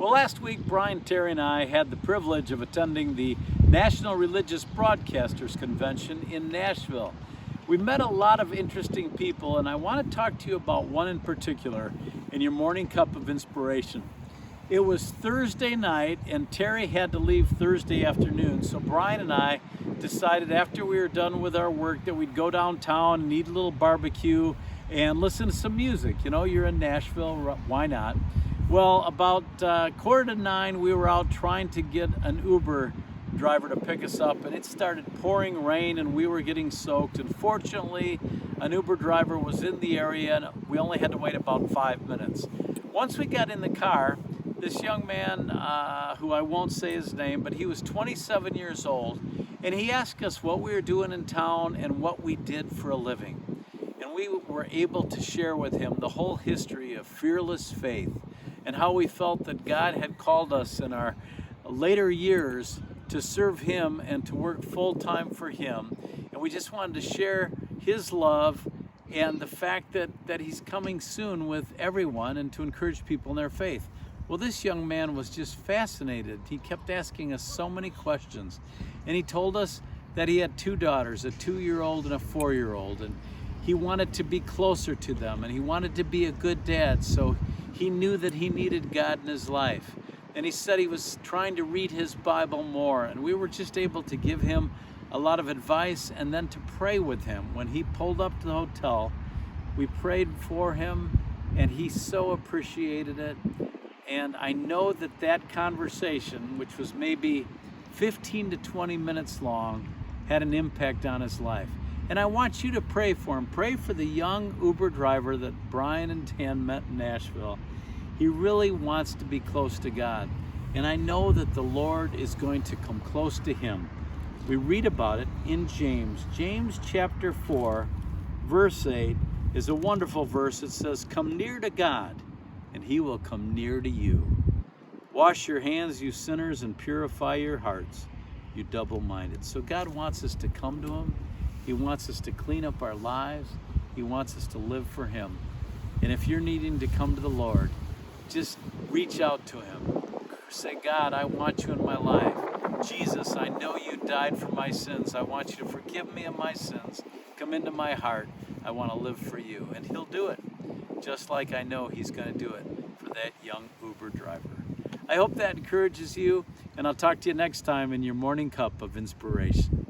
Well, last week, Brian, Terry, and I had the privilege of attending the National Religious Broadcasters Convention in Nashville. We met a lot of interesting people, and I want to talk to you about one in particular in your morning cup of inspiration. It was Thursday night, and Terry had to leave Thursday afternoon, so Brian and I decided after we were done with our work that we'd go downtown and eat a little barbecue and listen to some music. You know, you're in Nashville, why not? Well, about 8:45, we were out trying to get an Uber driver to pick us up, and it started pouring rain and we were getting soaked. And fortunately, an Uber driver was in the area and we only had to wait about 5 minutes. Once we got in the car, this young man, who I won't say his name, but he was 27 years old, and he asked us what we were doing in town and what we did for a living. And we were able to share with him the whole history of fearless faith and how we felt that God had called us in our later years to serve Him and to work full-time for Him. And we just wanted to share His love and the fact that He's coming soon with everyone and to encourage people in their faith. Well, this young man was just fascinated. He kept asking us so many questions. And he told us that he had two daughters, a 2-year-old and a 4-year-old. And he wanted to be closer to them, and he wanted to be a good dad, so he knew that he needed God in his life. And he said he was trying to read his Bible more, and we were just able to give him a lot of advice and then to pray with him. When he pulled up to the hotel, we prayed for him, and he so appreciated it. And I know that that conversation, which was maybe 15 to 20 minutes long, had an impact on his life. And I want you to pray for him. Pray for the young Uber driver that Brian and Dan met in Nashville. He really wants to be close to God. And I know that the Lord is going to come close to him. We read about it in James. James chapter 4, verse 8 is a wonderful verse. It says, "Come near to God, and He will come near to you. Wash your hands, you sinners, and purify your hearts, you double-minded." So God wants us to come to Him. He wants us to clean up our lives. He wants us to live for Him. And if you're needing to come to the Lord, just reach out to Him. Say, "God, I want you in my life. Jesus, I know you died for my sins. I want you to forgive me of my sins. Come into my heart. I want to live for you." And He'll do it, just like I know He's going to do it for that young Uber driver. I hope that encourages you, and I'll talk to you next time in your morning cup of inspiration.